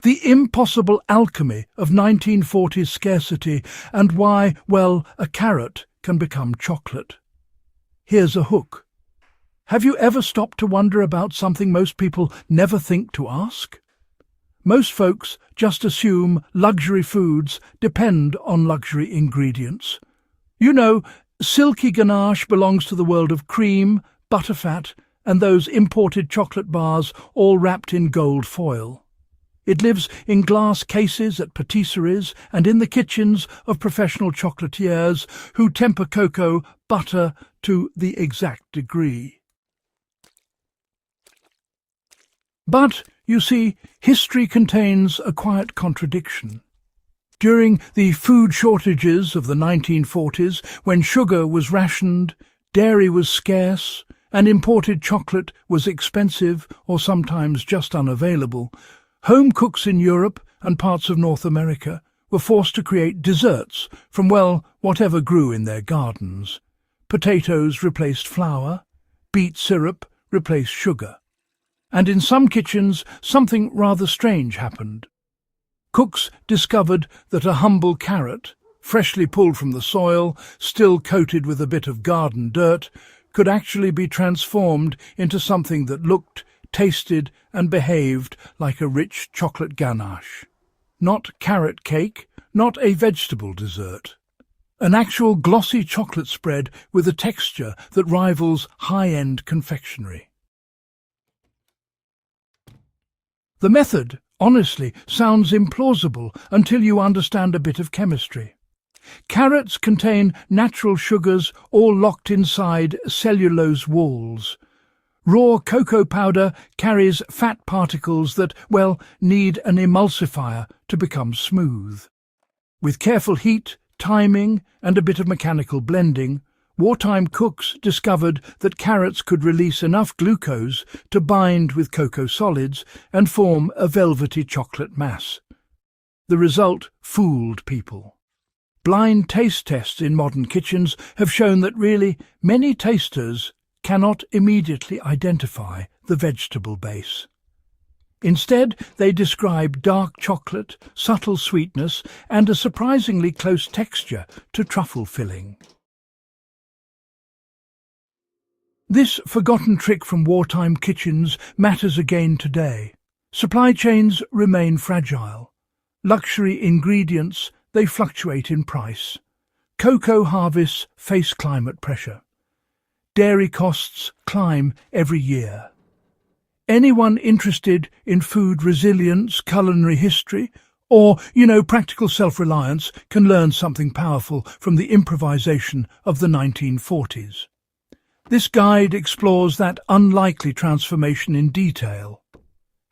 The impossible alchemy of 1940s scarcity and why, well, a carrot can become chocolate. Here's a hook. Have you ever stopped to wonder about something most people never think to ask? Most folks just assume luxury foods depend on luxury ingredients. You know, silky ganache belongs to the world of cream, butterfat, and those imported chocolate bars all wrapped in gold foil. It lives in glass cases at patisseries and in the kitchens of professional chocolatiers who temper cocoa butter to the exact degree. But, you see, history contains a quiet contradiction. During the food shortages of the 1940s, when sugar was rationed, dairy was scarce, and imported chocolate was expensive or sometimes just unavailable, home cooks in Europe and parts of North America were forced to create desserts from, well, whatever grew in their gardens. Potatoes replaced flour, beet syrup replaced sugar. And in some kitchens, something rather strange happened. Cooks discovered that a humble carrot, freshly pulled from the soil, still coated with a bit of garden dirt, could actually be transformed into something that looked, tasted and behaved like a rich chocolate ganache. Not carrot cake, not a vegetable dessert. An actual glossy chocolate spread with a texture that rivals high-end confectionery. The method, honestly, sounds implausible until you understand a bit of chemistry. Carrots contain natural sugars all locked inside cellulose walls. Raw cocoa powder carries fat particles that, well, need an emulsifier to become smooth. With careful heat, timing, and a bit of mechanical blending, wartime cooks discovered that carrots could release enough glucose to bind with cocoa solids and form a velvety chocolate mass. The result fooled people. Blind taste tests in modern kitchens have shown that really many tasters cannot immediately identify the vegetable base. Instead, they describe dark chocolate, subtle sweetness, and a surprisingly close texture to truffle filling. This forgotten trick from wartime kitchens matters again today. Supply chains remain fragile. Luxury ingredients, they fluctuate in price. Cocoa harvests face climate pressure. Dairy costs climb every year. Anyone interested in food resilience, culinary history, or, practical self-reliance can learn something powerful from the improvisation of the 1940s. This guide explores that unlikely transformation in detail.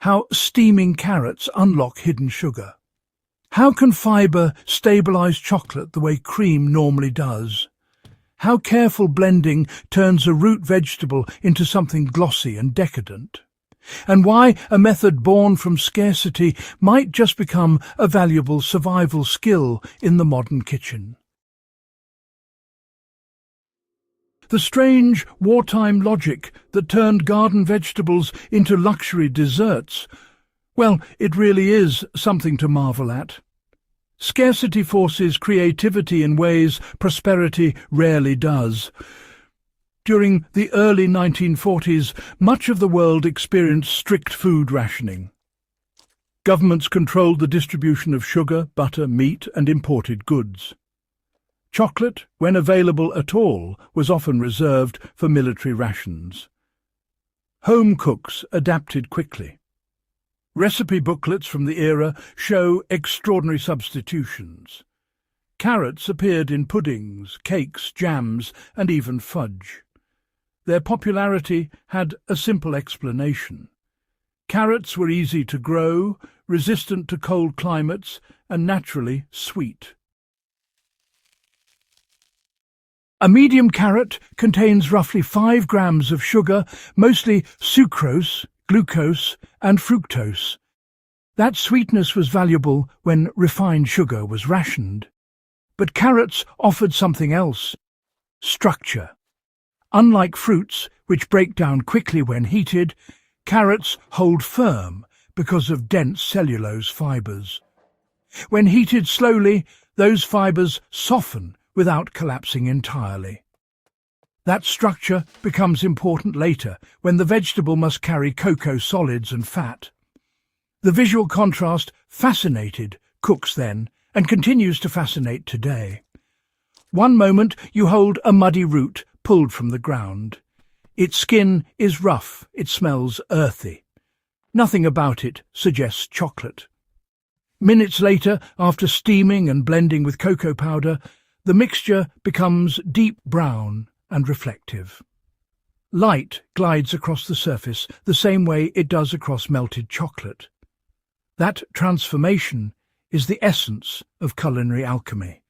How steaming carrots unlock hidden sugar. How can fibre stabilise chocolate the way cream normally does? How careful blending turns a root vegetable into something glossy and decadent? And why a method born from scarcity might just become a valuable survival skill in the modern kitchen. The strange wartime logic that turned garden vegetables into luxury desserts, well, it really is something to marvel at. Scarcity forces creativity in ways prosperity rarely does. During the early 1940s, much of the world experienced strict food rationing. Governments controlled the distribution of sugar, butter, meat, and imported goods. Chocolate, when available at all, was often reserved for military rations. Home cooks adapted quickly. Recipe booklets from the era show extraordinary substitutions. Carrots appeared in puddings, cakes, jams, and even fudge. Their popularity had a simple explanation. Carrots were easy to grow, resistant to cold climates, and naturally sweet. A medium carrot contains roughly 5 grams of sugar, mostly sucrose, glucose, and fructose. That sweetness was valuable when refined sugar was rationed. But carrots offered something else: structure. Unlike fruits, which break down quickly when heated, carrots hold firm, because of dense cellulose fibres. When heated slowly, those fibres soften without collapsing entirely. That structure becomes important later when the vegetable must carry cocoa solids and fat. The visual contrast fascinated cooks then and continues to fascinate today. One moment you hold a muddy root pulled from the ground. Its skin is rough, it smells earthy. Nothing about it suggests chocolate. Minutes later, after steaming and blending with cocoa powder, the mixture becomes deep brown and reflective. Light glides across the surface the same way it does across melted chocolate. That transformation is the essence of culinary alchemy,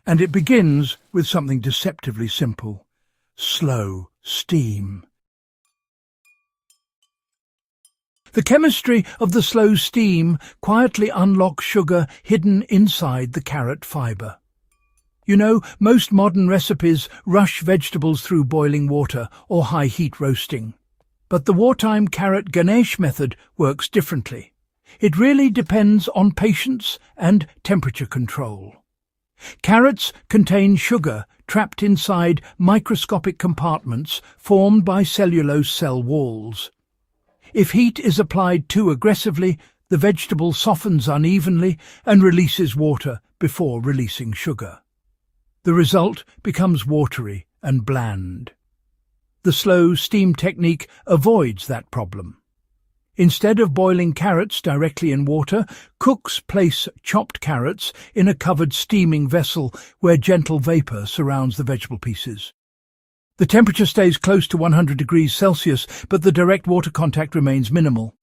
and it begins with something deceptively simple: slow steam. The chemistry of the slow steam quietly unlocks sugar hidden inside the carrot fibre. You know, most modern recipes rush vegetables through boiling water or high-heat roasting. But the wartime carrot Ganache method works differently. It really depends on patience and temperature control. Carrots contain sugar trapped inside microscopic compartments formed by cellulose cell walls. If heat is applied too aggressively, the vegetable softens unevenly and releases water before releasing sugar. The result becomes watery and bland. The slow steam technique avoids that problem. Instead of boiling carrots directly in water, cooks place chopped carrots in a covered steaming vessel where gentle vapour surrounds the vegetable pieces. The temperature stays close to 100 degrees Celsius, but the direct water contact remains minimal.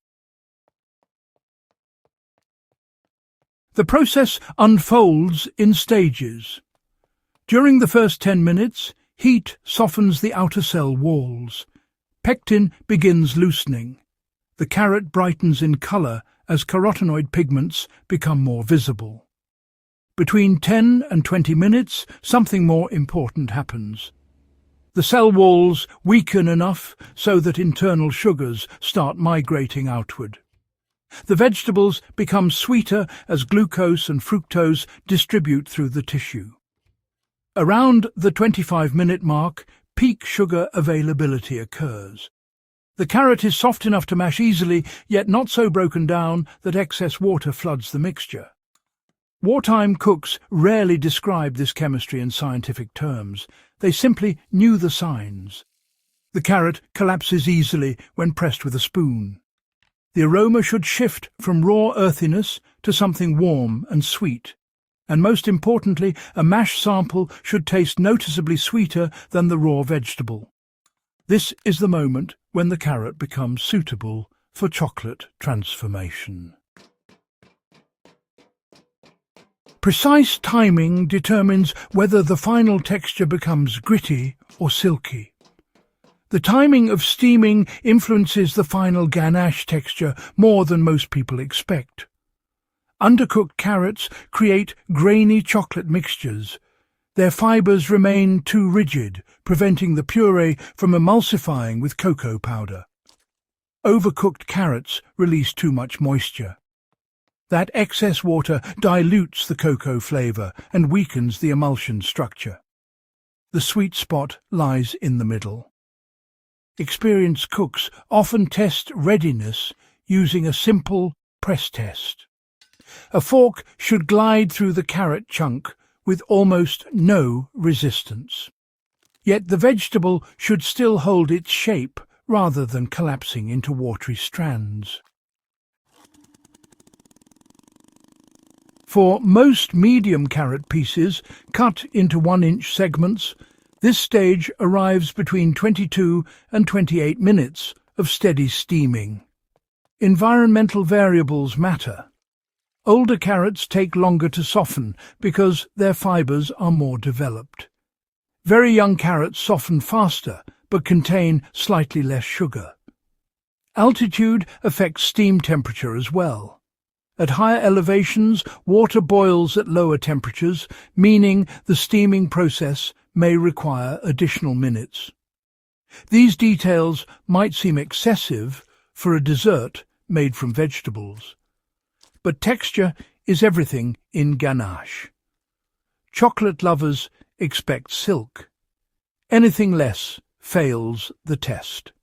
The process unfolds in stages. During the first 10 minutes, heat softens the outer cell walls. Pectin begins loosening. The carrot brightens in colour as carotenoid pigments become more visible. Between 10 and 20 minutes, something more important happens. The cell walls weaken enough so that internal sugars start migrating outward. The vegetables become sweeter as glucose and fructose distribute through the tissue. Around the 25-minute mark, peak sugar availability occurs. The carrot is soft enough to mash easily, yet not so broken down that excess water floods the mixture. Wartime cooks rarely described this chemistry in scientific terms. They simply knew the signs. The carrot collapses easily when pressed with a spoon. The aroma should shift from raw earthiness to something warm and sweet. And most importantly, a mash sample should taste noticeably sweeter than the raw vegetable. This is the moment when the carrot becomes suitable for chocolate transformation. Precise timing determines whether the final texture becomes gritty or silky. The timing of steaming influences the final ganache texture more than most people expect. Undercooked carrots create grainy chocolate mixtures. Their fibres remain too rigid, preventing the puree from emulsifying with cocoa powder. Overcooked carrots release too much moisture. That excess water dilutes the cocoa flavour and weakens the emulsion structure. The sweet spot lies in the middle. Experienced cooks often test readiness using a simple press test. A fork should glide through the carrot chunk with almost no resistance. Yet the vegetable should still hold its shape rather than collapsing into watery strands. For most medium carrot pieces, cut into 1-inch segments, this stage arrives between 22 and 28 minutes of steady steaming. Environmental variables matter. Older carrots take longer to soften because their fibres are more developed. Very young carrots soften faster but contain slightly less sugar. Altitude affects steam temperature as well. At higher elevations, water boils at lower temperatures, meaning the steaming process may require additional minutes. These details might seem excessive for a dessert made from vegetables. But texture is everything in ganache. Chocolate lovers expect silk. Anything less fails the test.